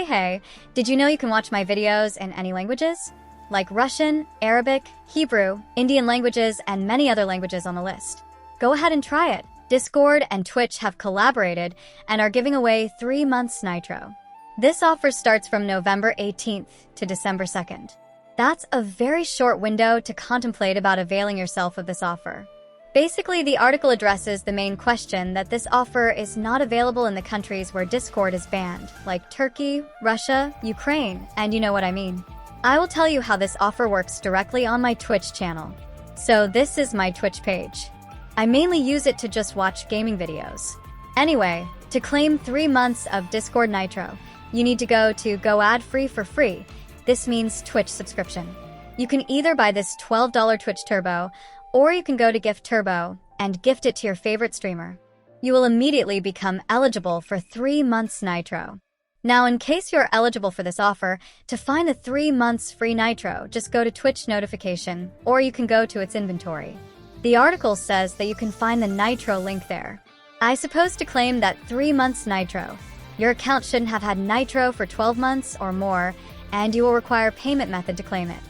Hey, did you know you can watch my videos in any languages? Like Russian, Arabic, Hebrew, Indian languages, and many other languages on the list. Go ahead and try it. Discord and Twitch have collaborated and are giving away 3 months Nitro. This offer starts from November 18th to December 2nd. That's a very short window to contemplate about availing yourself of this offer. Basically, the article addresses the main question that this offer is not available in the countries where Discord is banned, like Turkey, Russia, Ukraine, and you know what I mean. I will tell you how this offer works directly on my Twitch channel. So this is my Twitch page. I mainly use it to just watch gaming videos. Anyway, to claim 3 months of Discord Nitro, you need to go to Go Ad Free for free. This means Twitch subscription. You can either buy this $12 Twitch Turbo, or you can go to Gift Turbo and gift it to your favorite streamer. You will immediately become eligible for 3 months Nitro. Now, in case you're eligible for this offer, to find the 3 months free Nitro, just go to Twitch notification, or you can go to its inventory. The article says that you can find the Nitro link there. I suppose to claim that 3 months Nitro, your account shouldn't have had Nitro for 12 months or more, and you will require payment method to claim it.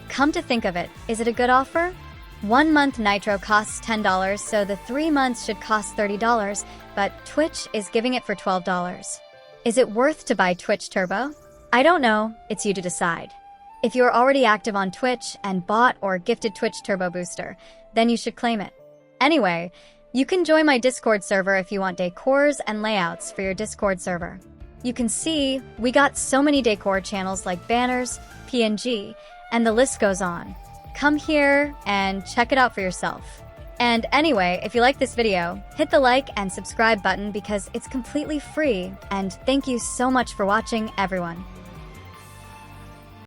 Come to think of it, is it a good offer? 1 month Nitro costs $10, so the 3 months should cost $30, but Twitch is giving it for $12. Is it worth to buy Twitch Turbo? I don't know, it's you to decide. If you're already active on Twitch and bought or gifted Twitch Turbo Booster, then you should claim it. Anyway, you can join my Discord server if you want decors and layouts for your Discord server. You can see, we got so many decor channels like banners, PNG, and the list goes on. Come here and check it out for yourself. And anyway, if you like this video, hit the like and subscribe button because it's completely free, and thank you so much for watching, everyone.